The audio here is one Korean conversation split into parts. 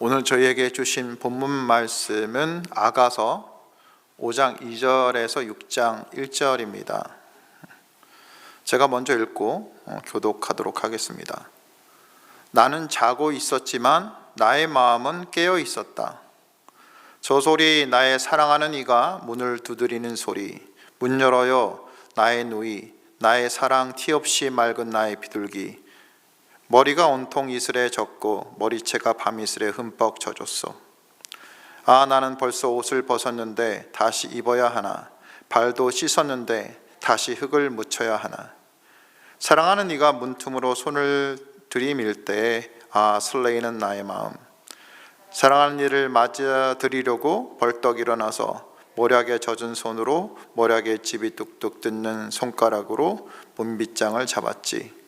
오늘 저희에게 주신 본문 말씀은 아가서 5장 2절에서 6장 1절입니다. 제가 먼저 읽고 교독하도록 하겠습니다. 나는 자고 있었지만 나의 마음은 깨어 있었다. 저 소리, 나의 사랑하는 이가 문을 두드리는 소리. 문 열어요, 나의 누이, 나의 사랑, 티 없이 맑은 나의 비둘기. 머리가 온통 이슬에 젖고 머리채가 밤이슬에 흠뻑 젖었어. 아, 나는 벌써 옷을 벗었는데 다시 입어야 하나. 발도 씻었는데 다시 흙을 묻혀야 하나. 사랑하는 네가 문틈으로 손을 들이밀 때에 아, 설레이는 나의 마음. 사랑하는 이를 맞아드리려고 벌떡 일어나서 모략에 젖은 손으로 모략에 즙이 뚝뚝 뜯는 손가락으로 문빗장을 잡았지.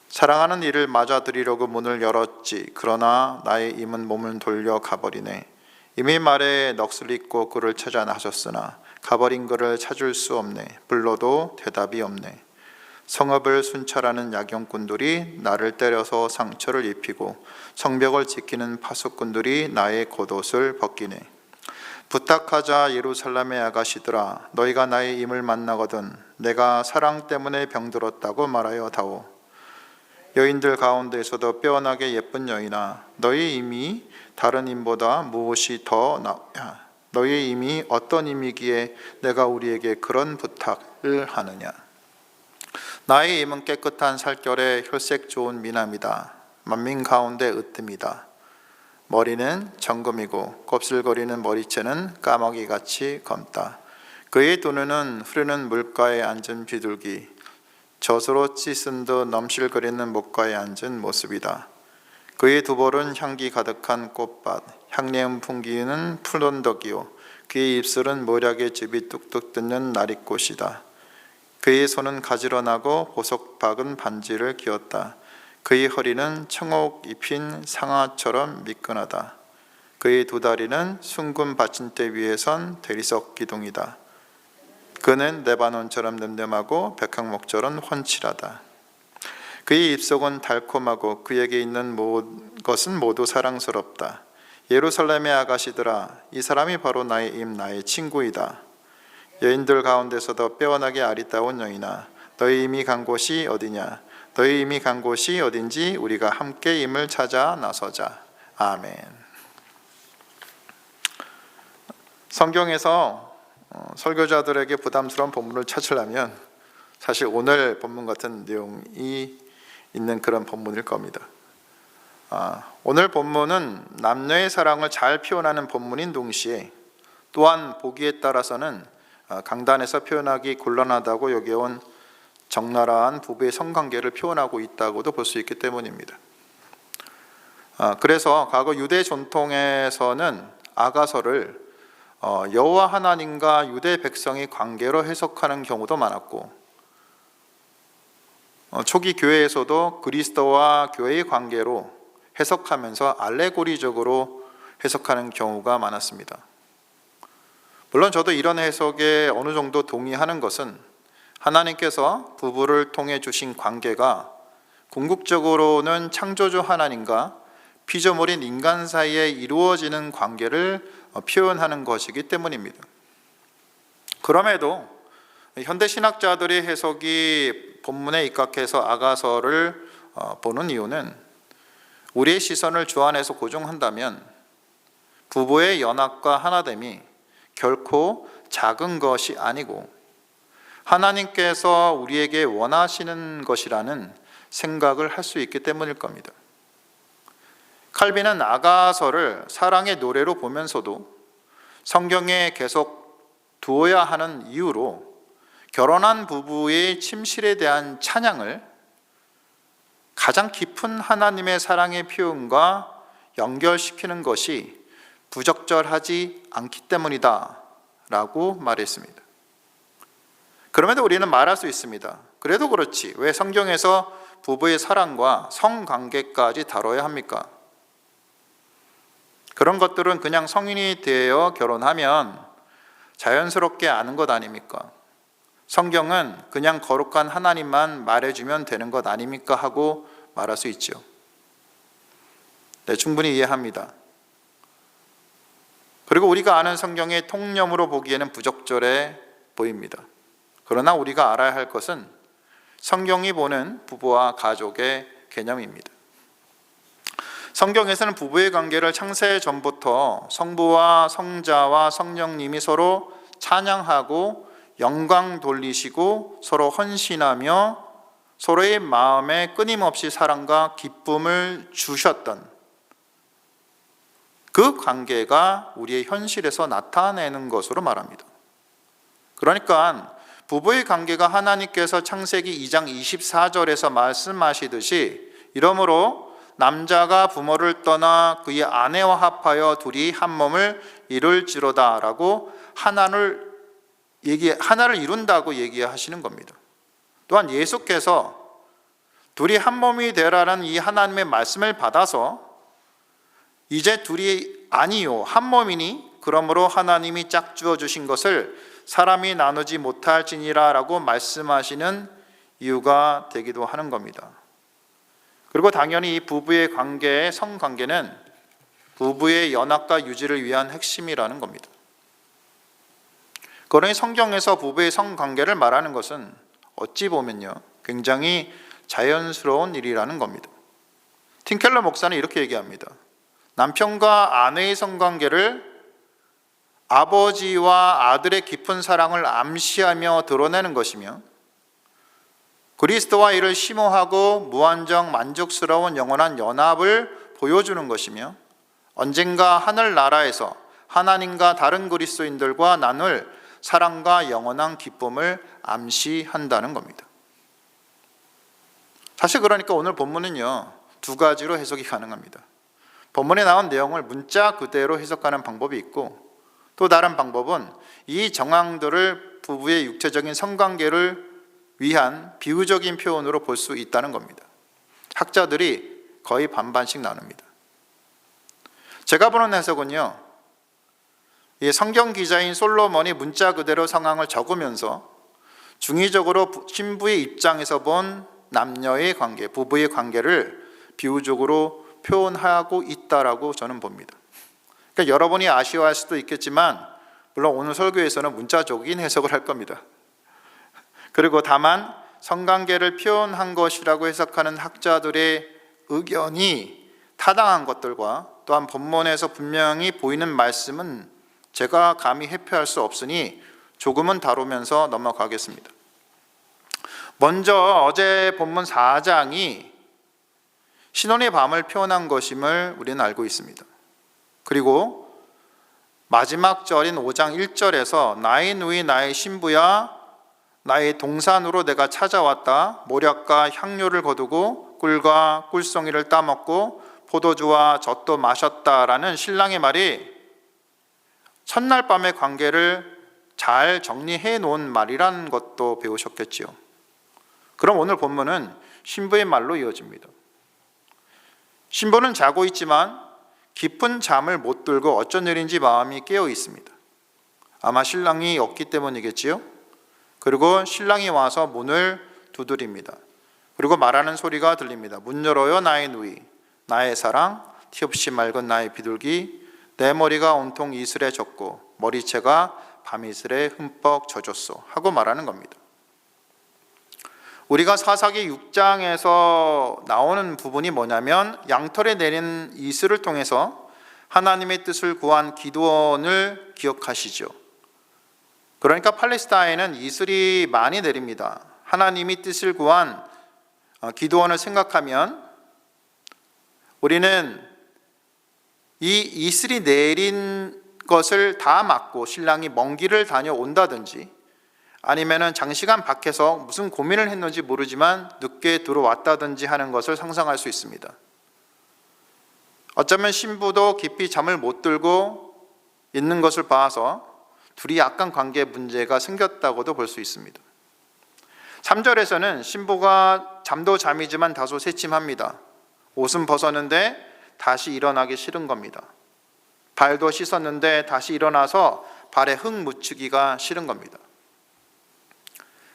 사랑하는 이를 맞아드리려고 문을 열었지. 그러나 나의 임은 몸을 돌려 가버리네. 이미 말에 넋을 잊고 그를 찾아 나섰으나 가버린 그를 찾을 수 없네. 불러도 대답이 없네. 성읍을 순찰하는 야경꾼들이 나를 때려서 상처를 입히고 성벽을 지키는 파수꾼들이 나의 겉옷을 벗기네. 부탁하자 예루살렘의 아가씨들아, 너희가 나의 임을 만나거든 내가 사랑 때문에 병들었다고 말하여 다오. 여인들 가운데서도 빼어나게 예쁜 여인아, 너희 임이 다른 임보다 무엇이 더 나으냐? 너희 임이 어떤 임이기에 내가 우리에게 그런 부탁을 하느냐? 나의 임은 깨끗한 살결에 혈색 좋은 미남이다. 만민 가운데 으뜸이다. 머리는 정금이고 곱슬거리는 머리채는 까마귀같이 검다. 그의 두 눈은 흐르는 물가에 앉은 비둘기, 젖으로 씻은 듯 넘실거리는 목가에 앉은 모습이다. 그의 두 볼은 향기 가득한 꽃밭, 향내음 풍기는 푸른덕이요, 그의 입술은 모략의 즙이 뚝뚝 뜯는 나릿꽃이다. 그의 손은 가지런하고 보석 박은 반지를 끼웠다. 그의 허리는 청옥 입힌 상아처럼 미끈하다. 그의 두 다리는 숭근 받침대 위에 선 대리석 기둥이다. 그는 레바논처럼 늠름하고 백향목처럼 훤칠하다. 그의 입속은 달콤하고 그에게 있는 것은 모두 사랑스럽다. 예루살렘의 아가씨들아, 이 사람이 바로 나의 임, 나의 친구이다. 여인들 가운데서도 빼어나게 아리따운 여인아, 너희 임이 간 곳이 어디냐? 너희 임이 간 곳이 어딘지 우리가 함께 임을 찾아 나서자. 아멘. 성경에서 설교자들에게 부담스러운 본문을 찾으려면 사실 오늘 본문 같은 내용이 있는 그런 본문일 겁니다. 오늘 본문은 남녀의 사랑을 잘 표현하는 본문인 동시에 또한 보기에 따라서는 강단에서 표현하기 곤란하다고 여겨온 적나라한 부부의 성관계를 표현하고 있다고도 볼 수 있기 때문입니다. 그래서 과거 유대 전통에서는 아가서를 여호와 하나님과 유대 백성의 관계로 해석하는 경우도 많았고, 초기 교회에서도 그리스도와 교회의 관계로 해석하면서 알레고리적으로 해석하는 경우가 많았습니다. 물론 저도 이런 해석에 어느 정도 동의하는 것은 하나님께서 부부를 통해 주신 관계가 궁극적으로는 창조주 하나님과 피조물인 인간 사이에 이루어지는 관계를 표현하는 것이기 때문입니다. 그럼에도 현대 신학자들의 해석이 본문에 입각해서 아가서를 보는 이유는 우리의 시선을 주 안에서 고정한다면 부부의 연합과 하나됨이 결코 작은 것이 아니고 하나님께서 우리에게 원하시는 것이라는 생각을 할 수 있기 때문일 겁니다. 칼빈은 아가서를 사랑의 노래로 보면서도 성경에 계속 두어야 하는 이유로 결혼한 부부의 침실에 대한 찬양을 가장 깊은 하나님의 사랑의 표현과 연결시키는 것이 부적절하지 않기 때문이다 라고 말했습니다. 그럼에도 우리는 말할 수 있습니다. 그래도 그렇지, 왜 성경에서 부부의 사랑과 성관계까지 다뤄야 합니까? 그런 것들은 그냥 성인이 되어 결혼하면 자연스럽게 아는 것 아닙니까? 성경은 그냥 거룩한 하나님만 말해주면 되는 것 아닙니까? 하고 말할 수 있죠. 네, 충분히 이해합니다. 그리고 우리가 아는 성경의 통념으로 보기에는 부적절해 보입니다. 그러나 우리가 알아야 할 것은 성경이 보는 부부와 가족의 개념입니다. 성경에서는 부부의 관계를 창세 전부터 성부와 성자와 성령님이 서로 찬양하고 영광 돌리시고 서로 헌신하며 서로의 마음에 끊임없이 사랑과 기쁨을 주셨던 그 관계가 우리의 현실에서 나타내는 것으로 말합니다. 그러니까 부부의 관계가 하나님께서 창세기 2장 24절에서 말씀하시듯이 이러므로 남자가 부모를 떠나 그의 아내와 합하여 둘이 한 몸을 이룰지로다 라고 하나를 이룬다고 얘기하시는 겁니다. 또한 예수께서 둘이 한 몸이 되라는 이 하나님의 말씀을 받아서 이제 둘이 아니요 한 몸이니 그러므로 하나님이 짝주어 주신 것을 사람이 나누지 못할지니라 라고 말씀하시는 이유가 되기도 하는 겁니다. 그리고 당연히 이 부부의 관계의 성관계는 부부의 연합과 유지를 위한 핵심이라는 겁니다. 그러니 성경에서 부부의 성관계를 말하는 것은 어찌 보면요 굉장히 자연스러운 일이라는 겁니다. 팀켈러 목사는 이렇게 얘기합니다. 남편과 아내의 성관계를 아버지와 아들의 깊은 사랑을 암시하며 드러내는 것이며 그리스도와 이를 심오하고 무한정 만족스러운 영원한 연합을 보여주는 것이며 언젠가 하늘나라에서 하나님과 다른 그리스도인들과 나눌 사랑과 영원한 기쁨을 암시한다는 겁니다. 사실 그러니까 오늘 본문은요 두 가지로 해석이 가능합니다. 본문에 나온 내용을 문자 그대로 해석하는 방법이 있고 또 다른 방법은 이 정황들을 부부의 육체적인 성관계를 위한 비유적인 표현으로 볼 수 있다는 겁니다. 학자들이 거의 반반씩 나눕니다. 제가 보는 해석은요 이 성경 기자인 솔로몬이 문자 그대로 상황을 적으면서 중의적으로 신부의 입장에서 본 남녀의 관계, 부부의 관계를 비유적으로 표현하고 있다라고 저는 봅니다. 그러니까 여러분이 아쉬워할 수도 있겠지만 물론 오늘 설교에서는 문자적인 해석을 할 겁니다. 그리고 다만 성관계를 표현한 것이라고 해석하는 학자들의 의견이 타당한 것들과 또한 본문에서 분명히 보이는 말씀은 제가 감히 회피할 수 없으니 조금은 다루면서 넘어가겠습니다. 먼저 어제 본문 4장이 신혼의 밤을 표현한 것임을 우리는 알고 있습니다. 그리고 마지막 절인 5장 1절에서 나의 누이 나의 신부야 나의 동산으로 내가 찾아왔다. 모략과 향료를 거두고 꿀과 꿀송이를 따먹고 포도주와 젖도 마셨다라는 신랑의 말이 첫날 밤의 관계를 잘 정리해 놓은 말이라는 것도 배우셨겠지요. 그럼 오늘 본문은 신부의 말로 이어집니다. 신부는 자고 있지만 깊은 잠을 못 들고 어쩐 일인지 마음이 깨어 있습니다. 아마 신랑이 없기 때문이겠지요. 그리고 신랑이 와서 문을 두드립니다. 그리고 말하는 소리가 들립니다. 문 열어요 나의 누이, 나의 사랑, 티 없이 맑은 나의 비둘기, 내 머리가 온통 이슬에 젖고 머리채가 밤이슬에 흠뻑 젖었소 하고 말하는 겁니다. 우리가 사사기 6장에서 나오는 부분이 뭐냐면 양털에 내린 이슬을 통해서 하나님의 뜻을 구한 기드온을 기억하시죠. 그러니까 팔레스타인은 이슬이 많이 내립니다. 하나님이 뜻을 구한 기드온을 생각하면 우리는 이 이슬이 내린 것을 다 막고 신랑이 먼 길을 다녀온다든지 아니면은 장시간 밖에서 무슨 고민을 했는지 모르지만 늦게 들어왔다든지 하는 것을 상상할 수 있습니다. 어쩌면 신부도 깊이 잠을 못 들고 있는 것을 봐서 둘이 약간 관계 문제가 생겼다고도 볼 수 있습니다. 3절에서는 신부가 잠도 잠이지만 다소 새침합니다. 옷은 벗었는데 다시 일어나기 싫은 겁니다. 발도 씻었는데 다시 일어나서 발에 흙 묻히기가 싫은 겁니다.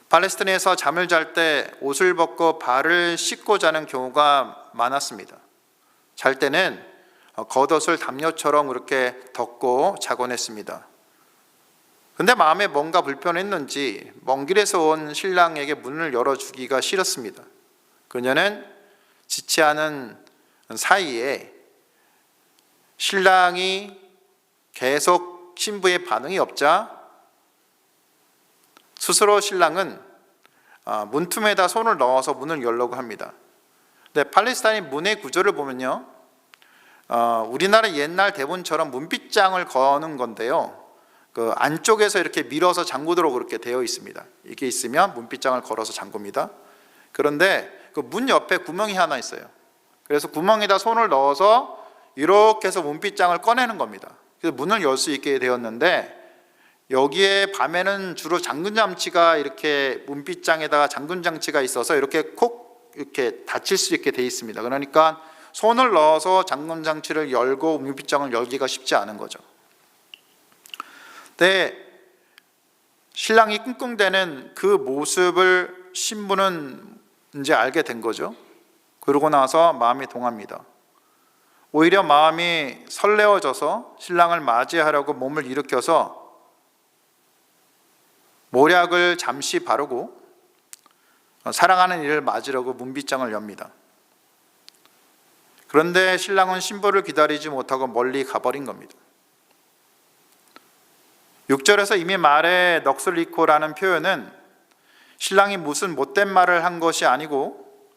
팔레스타인에서 잠을 잘 때 옷을 벗고 발을 씻고 자는 경우가 많았습니다. 잘 때는 겉옷을 담요처럼 그렇게 덮고 자곤 했습니다. 근데 마음에 뭔가 불편했는지 먼 길에서 온 신랑에게 문을 열어주기가 싫었습니다. 그녀는 지체하는 사이에 신랑이 계속 신부의 반응이 없자 스스로 신랑은 문틈에다 손을 넣어서 문을 열려고 합니다. 근데 팔레스타인 문의 구조를 보면요, 우리나라 옛날 대문처럼 문빗장을 거는 건데요, 그 안쪽에서 이렇게 밀어서 잠그도록 그렇게 되어 있습니다. 이게 있으면 문빗장을 걸어서 잠굽니다. 그런데 그 문 옆에 구멍이 하나 있어요. 그래서 구멍에다 손을 넣어서 이렇게 해서 문빗장을 꺼내는 겁니다. 그래서 문을 열 수 있게 되었는데, 여기에 밤에는 주로 잠금 장치가 이렇게 문빗장에다가 잠금 장치가 있어서 이렇게 콕 이렇게 닫힐 수 있게 되어 있습니다. 그러니까 손을 넣어서 잠금 장치를 열고 문빗장을 열기가 쉽지 않은 거죠. 근데 신랑이 끙끙대는 그 모습을 신부는 이제 알게 된 거죠. 그러고 나서 마음이 동합니다. 오히려 마음이 설레어져서 신랑을 맞이하려고 몸을 일으켜서 모략을 잠시 바르고 사랑하는 이를 맞으려고 문빗장을 엽니다. 그런데 신랑은 신부를 기다리지 못하고 멀리 가버린 겁니다. 6절에서 이미 말에 넋을잃고라는 표현은 신랑이 무슨 못된 말을 한 것이 아니고,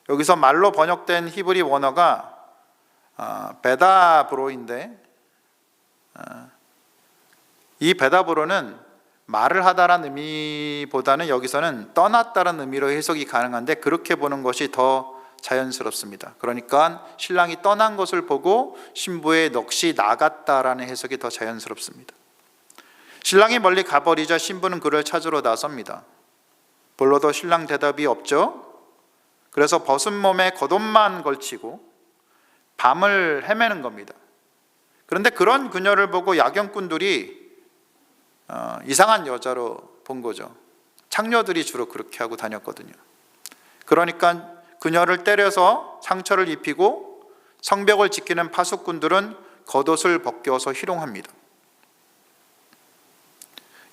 여기서 말로 번역된 히브리 원어가 베다브로인데, 이 베다브로는 말을 하다라는 의미보다는 여기서는 떠났다는 의미로 해석이 가능한데, 그렇게 보는 것이 더 자연스럽습니다. 그러니까 신랑이 떠난 것을 보고 신부의 넋이 나갔다라는 해석이 더 자연스럽습니다. 신랑이 멀리 가버리자 신부는 그를 찾으러 나섭니다. 불러도 신랑 대답이 없죠. 그래서 벗은 몸에 겉옷만 걸치고 밤을 헤매는 겁니다. 그런데 그런 그녀를 보고 야경꾼들이 이상한 여자로 본 거죠. 창녀들이 주로 그렇게 하고 다녔거든요. 그러니까 그녀를 때려서 상처를 입히고 성벽을 지키는 파수꾼들은 겉옷을 벗겨서 희롱합니다.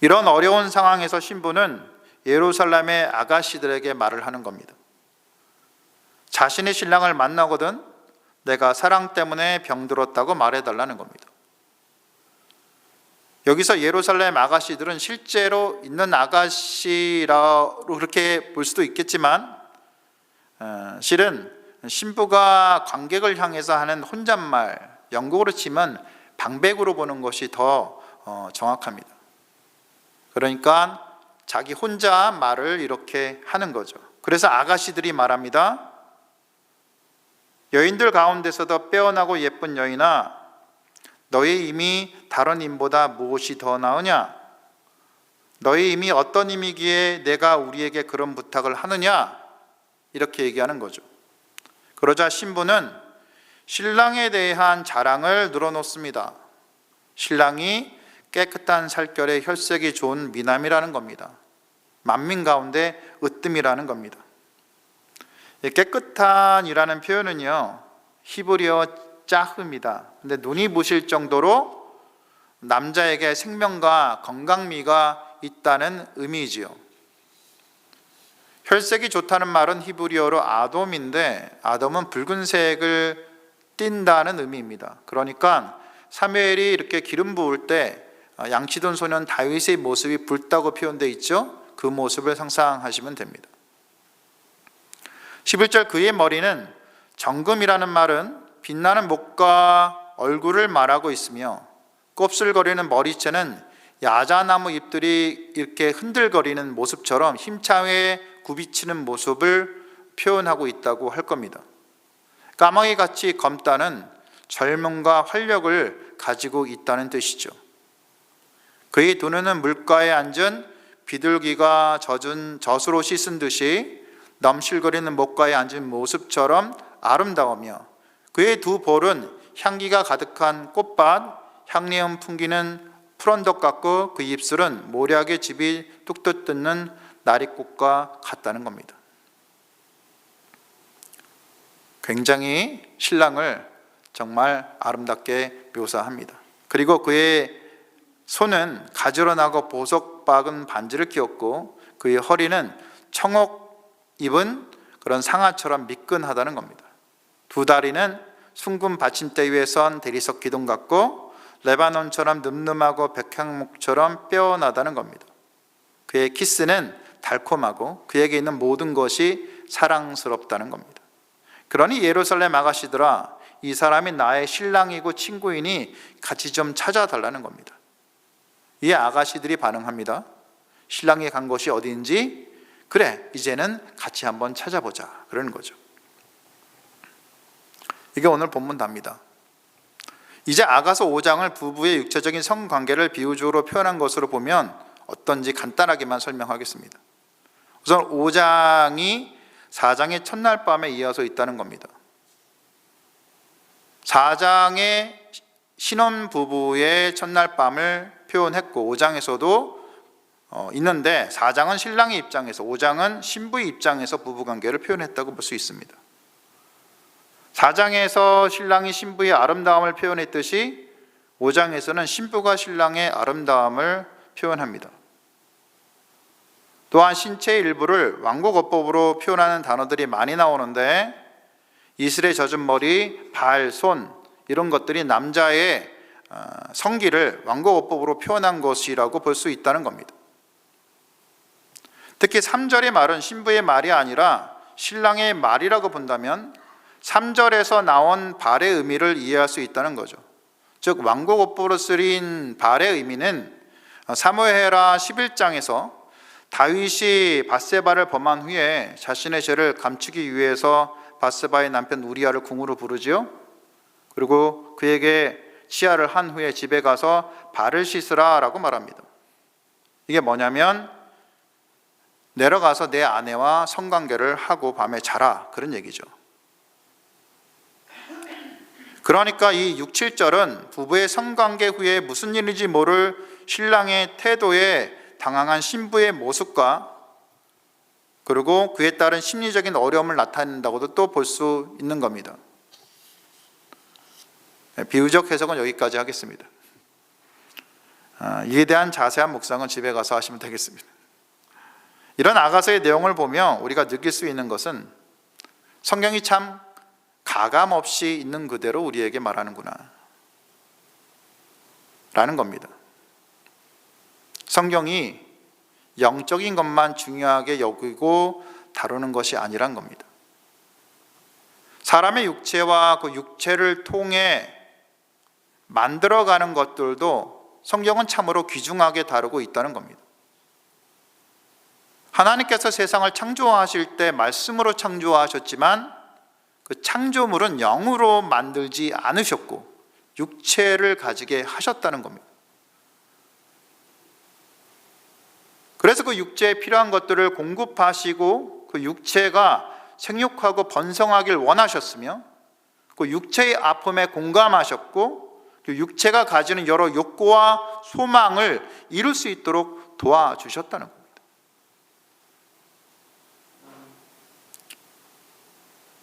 이런 어려운 상황에서 신부는 예루살렘의 아가씨들에게 말을 하는 겁니다. 자신이 신랑을 만나거든 내가 사랑 때문에 병들었다고 말해달라는 겁니다. 여기서 예루살렘 아가씨들은 실제로 있는 아가씨라고 그렇게 볼 수도 있겠지만, 실은 신부가 관객을 향해서 하는 혼잣말, 영국으로 치면 방백으로 보는 것이 더 정확합니다. 그러니까 자기 혼자 말을 이렇게 하는 거죠. 그래서 아가씨들이 말합니다. 여인들 가운데서도 빼어나고 예쁜 여인아, 너의 임이 다른 임보다 무엇이 더 나으냐? 너의 임이 어떤 임이기에 내가 우리에게 그런 부탁을 하느냐? 이렇게 얘기하는 거죠. 그러자 신부는 신랑에 대한 자랑을 늘어놓습니다. 신랑이 깨끗한 살결에 혈색이 좋은 미남이라는 겁니다. 만민 가운데 으뜸이라는 겁니다. 깨끗한이라는 표현은요, 히브리어 짜흐입니다. 근데 눈이 부실 정도로 남자에게 생명과 건강미가 있다는 의미지요. 혈색이 좋다는 말은 히브리어로 아돔인데, 아돔은 붉은색을 띈다는 의미입니다. 그러니까 사무엘이 이렇게 기름 부을 때 양치던 소년 다윗의 모습이 붉다고 표현되어 있죠. 그 모습을 상상하시면 됩니다. 11절 그의 머리는 정금이라는 말은 빛나는 목과 얼굴을 말하고 있으며, 곱슬거리는 머리채는 야자나무 잎들이 이렇게 흔들거리는 모습처럼 힘차게 굽이치는 모습을 표현하고 있다고 할 겁니다. 까마귀같이 검다는 젊음과 활력을 가지고 있다는 뜻이죠. 그의 두 눈은 물가에 앉은 비둘기가 젖으로 씻은 듯이 넘실거리는 목가에 앉은 모습처럼 아름다우며, 그의 두 볼은 향기가 가득한 꽃밭, 향내음 풍기는 푸른덕 같고, 그 입술은 모략의 즙이 뚝뚝 뜯는 나리꽃과 같다는 겁니다. 굉장히 신랑을 정말 아름답게 묘사합니다. 그리고 그의 손은 가지로 나고 보석 박은 반지를 끼웠고 그의 허리는 청옥 입은 그런 상아처럼 미끈하다는 겁니다. 두 다리는 숭근 받침대 위에 선 대리석 기둥 같고 레바논처럼 늠름하고 백향목처럼 빼어나다는 겁니다. 그의 키스는 달콤하고 그에게 있는 모든 것이 사랑스럽다는 겁니다. 그러니 예루살렘 아가씨들아, 이 사람이 나의 신랑이고 친구이니 같이 좀 찾아달라는 겁니다. 이 아가씨들이 반응합니다. 신랑이 간 곳이 어디인지, 그래, 이제는 같이 한번 찾아보자, 그러는 거죠. 이게 오늘 본문 답니다. 이제 아가서 5장을 부부의 육체적인 성관계를 비유적으로 표현한 것으로 보면 어떤지 간단하게만 설명하겠습니다. 우선 5장이 4장의 첫날 밤에 이어서 있다는 겁니다. 4장의 신혼부부의 첫날 밤을 표현했고 5장에서도 있는데 4장은 신랑의 입장에서, 5장은 신부의 입장에서 부부관계를 표현했다고 볼 수 있습니다. 4장에서 신랑이 신부의 아름다움을 표현했듯이 5장에서는 신부가 신랑의 아름다움을 표현합니다. 또한 신체의 일부를 왕곡어법으로 표현하는 단어들이 많이 나오는데 이슬에 젖은 머리, 발, 손 이런 것들이 남자의 성기를 왕곡어법으로 표현한 것이라고 볼 수 있다는 겁니다. 특히 3절의 말은 신부의 말이 아니라 신랑의 말이라고 본다면 3절에서 나온 발의 의미를 이해할 수 있다는 거죠. 즉 왕곡어법으로 쓰인 발의 의미는 사무엘하 11장에서 다윗이 밧세바를 범한 후에 자신의 죄를 감추기 위해서 밧세바의 남편 우리아를 궁으로 부르지요. 그리고 그에게 치아를 한 후에 집에 가서 발을 씻으라 라고 말합니다. 이게 뭐냐면 내려가서 내 아내와 성관계를 하고 밤에 자라, 그런 얘기죠. 그러니까 이 6, 7절은 부부의 성관계 후에 무슨 일인지 모를 신랑의 태도에 당황한 신부의 모습과 그리고 그에 따른 심리적인 어려움을 나타낸다고도 또 볼 수 있는 겁니다. 비유적 해석은 여기까지 하겠습니다. 이에 대한 자세한 묵상은 집에 가서 하시면 되겠습니다. 이런 아가서의 내용을 보며 우리가 느낄 수 있는 것은 성경이 참 가감 없이 있는 그대로 우리에게 말하는구나 라는 겁니다. 성경이 영적인 것만 중요하게 여기고 다루는 것이 아니란 겁니다. 사람의 육체와 그 육체를 통해 만들어가는 것들도 성경은 참으로 귀중하게 다루고 있다는 겁니다. 하나님께서 세상을 창조하실 때 말씀으로 창조하셨지만 그 창조물은 영으로 만들지 않으셨고 육체를 가지게 하셨다는 겁니다. 그래서 그 육체에 필요한 것들을 공급하시고 그 육체가 생육하고 번성하길 원하셨으며 그 육체의 아픔에 공감하셨고 그 육체가 가지는 여러 욕구와 소망을 이룰 수 있도록 도와주셨다는 겁니다.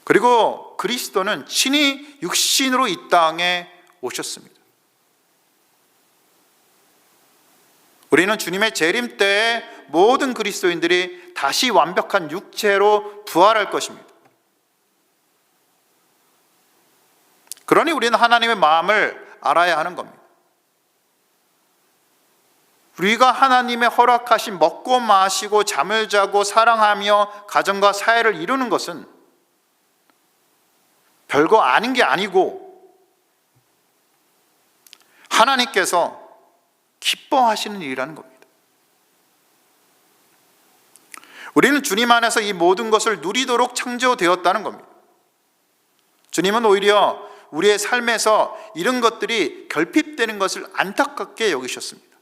그리고 그리스도는 친히 육신으로 이 땅에 오셨습니다. 우리는 주님의 재림 때에 모든 그리스도인들이 다시 완벽한 육체로 부활할 것입니다. 그러니 우리는 하나님의 마음을 알아야 하는 겁니다. 우리가 하나님의 허락하신 먹고 마시고 잠을 자고 사랑하며 가정과 사회를 이루는 것은 별거 아닌 게 아니고 하나님께서 기뻐하시는 일이라는 겁니다. 우리는 주님 안에서 이 모든 것을 누리도록 창조되었다는 겁니다. 주님은 오히려 우리의 삶에서 이런 것들이 결핍되는 것을 안타깝게 여기셨습니다.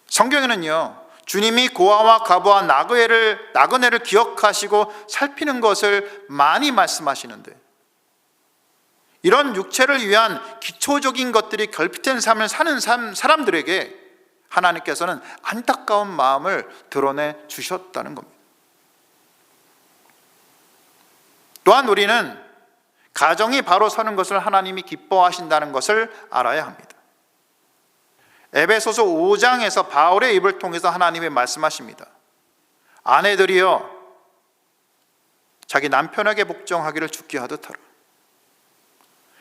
성경에는요, 주님이 고아와 가부와 나그네를 기억하시고 살피는 것을 많이 말씀하시는데 이런 육체를 위한 기초적인 것들이 결핍된 삶을 사는 사람들에게 하나님께서는 안타까운 마음을 드러내 주셨다는 겁니다. 또한 우리는 가정이 바로 서는 것을 하나님이 기뻐하신다는 것을 알아야 합니다. 에베소서 5장에서 바울의 입을 통해서 하나님이 말씀하십니다. 아내들이여 자기 남편에게 복종하기를 주께 하듯 하라.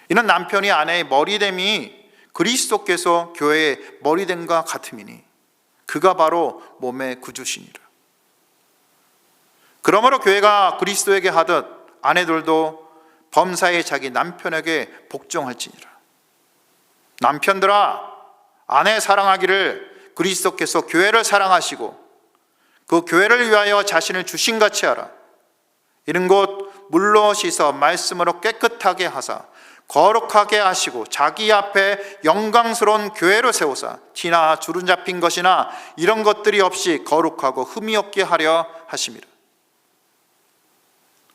이는 남편이 아내의 머리됨이 그리스도께서 교회의 머리됨과 같음이니 그가 바로 몸의 구주시니라. 그러므로 교회가 그리스도에게 하듯 아내들도 범사에 자기 남편에게 복종할지니라. 남편들아 아내 사랑하기를 그리스도께서 교회를 사랑하시고 그 교회를 위하여 자신을 주신같이 하라. 이는 곧 물로 씻어 말씀으로 깨끗하게 하사 거룩하게 하시고 자기 앞에 영광스러운 교회를 세우사 티나 주름 잡힌 것이나 이런 것들이 없이 거룩하고 흠이 없게 하려 하심이라.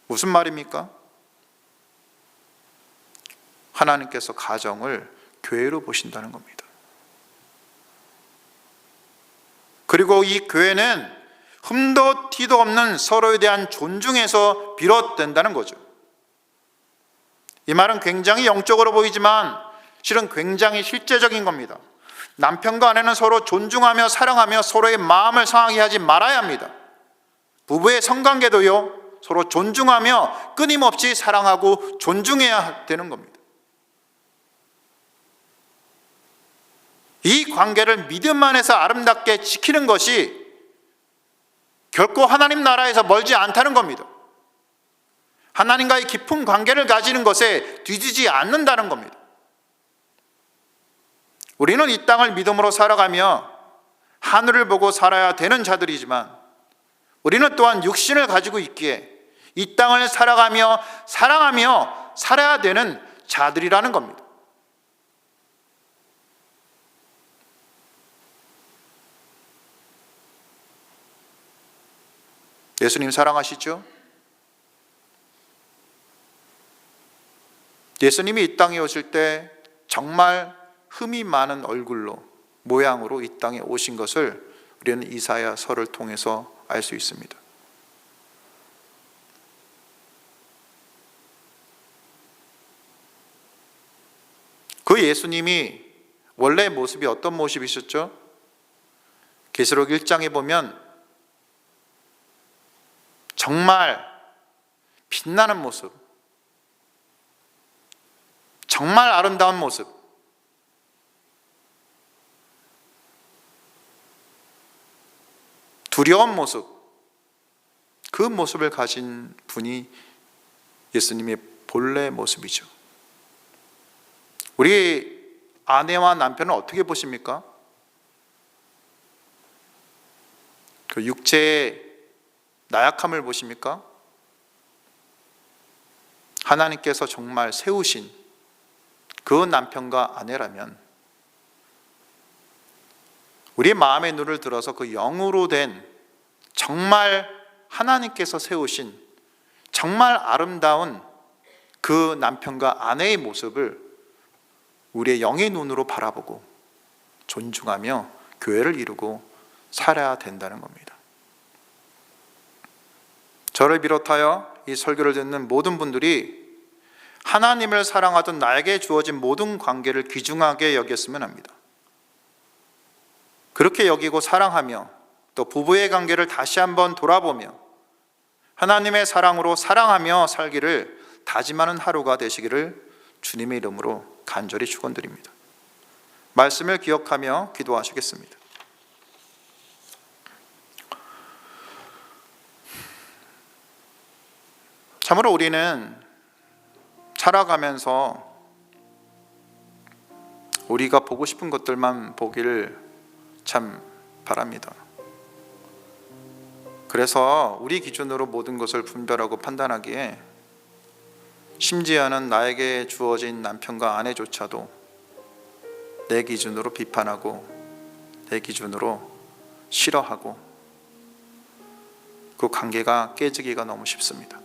무슨 말입니까? 하나님께서 가정을 교회로 보신다는 겁니다. 그리고 이 교회는 흠도 티도 없는 서로에 대한 존중에서 비롯된다는 거죠. 이 말은 굉장히 영적으로 보이지만 실은 굉장히 실제적인 겁니다. 남편과 아내는 서로 존중하며 사랑하며 서로의 마음을 상하게 하지 말아야 합니다. 부부의 성관계도요, 서로 존중하며 끊임없이 사랑하고 존중해야 되는 겁니다. 이 관계를 믿음 안에서 아름답게 지키는 것이 결코 하나님 나라에서 멀지 않다는 겁니다. 하나님과의 깊은 관계를 가지는 것에 뒤지지 않는다는 겁니다. 우리는 이 땅을 믿음으로 살아가며 하늘을 보고 살아야 되는 자들이지만 우리는 또한 육신을 가지고 있기에 이 땅을 살아가며 사랑하며 살아야 되는 자들이라는 겁니다. 예수님 사랑하시죠? 예수님이 이 땅에 오실 때 정말 흠이 많은 얼굴로 모양으로 이 땅에 오신 것을 우리는 이사야서를 통해서 알 수 있습니다. 그 예수님이 원래 모습이 어떤 모습이셨죠? 계시록 1장에 보면 정말 빛나는 모습, 정말 아름다운 모습, 두려운 모습, 그 모습을 가진 분이 예수님의 본래 모습이죠. 우리 아내와 남편은 어떻게 보십니까? 그 육체의 나약함을 보십니까? 하나님께서 정말 세우신 그 남편과 아내라면 우리의 마음의 눈을 들어서 그 영으로 된 정말 하나님께서 세우신 정말 아름다운 그 남편과 아내의 모습을 우리의 영의 눈으로 바라보고 존중하며 교회를 이루고 살아야 된다는 겁니다. 저를 비롯하여 이 설교를 듣는 모든 분들이 하나님을 사랑하던 나에게 주어진 모든 관계를 귀중하게 여겼으면 합니다. 그렇게 여기고 사랑하며 또 부부의 관계를 다시 한번 돌아보며 하나님의 사랑으로 사랑하며 살기를 다짐하는 하루가 되시기를 주님의 이름으로 간절히 축원드립니다. 말씀을 기억하며 기도하시겠습니다. 참으로 우리는 살아가면서 우리가 보고 싶은 것들만 보기를 참 바랍니다. 그래서 우리 기준으로 모든 것을 분별하고 판단하기에 심지어는 나에게 주어진 남편과 아내조차도 내 기준으로 비판하고 내 기준으로 싫어하고 그 관계가 깨지기가 너무 쉽습니다.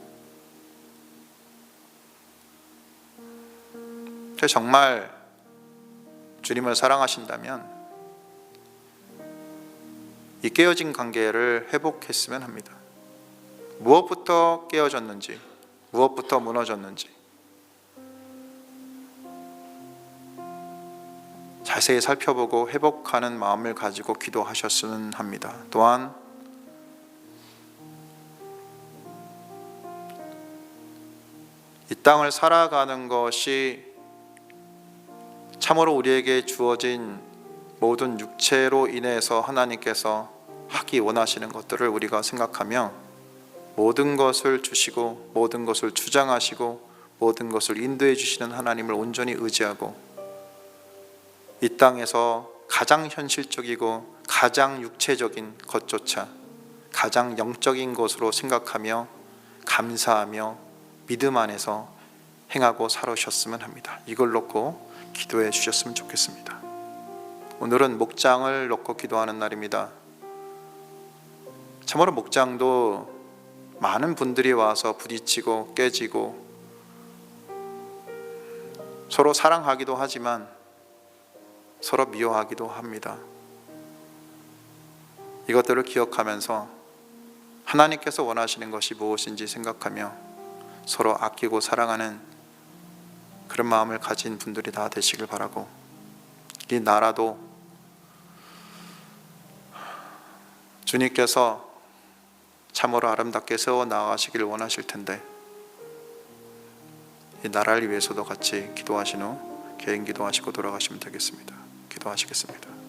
정말 주님을 사랑하신다면 이 깨어진 관계를 회복했으면 합니다. 무엇부터 깨어졌는지, 무엇부터 무너졌는지 자세히 살펴보고 회복하는 마음을 가지고 기도하셨으면 합니다. 또한 이 땅을 살아가는 것이 참으로 우리에게 주어진 모든 육체로 인해서 하나님께서 하기 원하시는 것들을 우리가 생각하며 모든 것을 주시고 모든 것을 주장하시고 모든 것을 인도해 주시는 하나님을 온전히 의지하고 이 땅에서 가장 현실적이고 가장 육체적인 것조차 가장 영적인 것으로 생각하며 감사하며 믿음 안에서 행하고 살으셨으면 합니다. 이걸 놓고 기도해 주셨으면 좋겠습니다. 오늘은 목장을 놓고 기도하는 날입니다. 참으로 목장도 많은 분들이 와서 부딪히고 깨지고 서로 사랑하기도 하지만 서로 미워하기도 합니다. 이것들을 기억하면서 하나님께서 원하시는 것이 무엇인지 생각하며 서로 아끼고 사랑하는 그런 마음을 가진 분들이 다 되시길 바라고, 이 나라도 주님께서 참으로 아름답게 세워 나가시길 원하실 텐데 이 나라를 위해서도 같이 기도하신 후 개인 기도하시고 돌아가시면 되겠습니다. 기도하시겠습니다.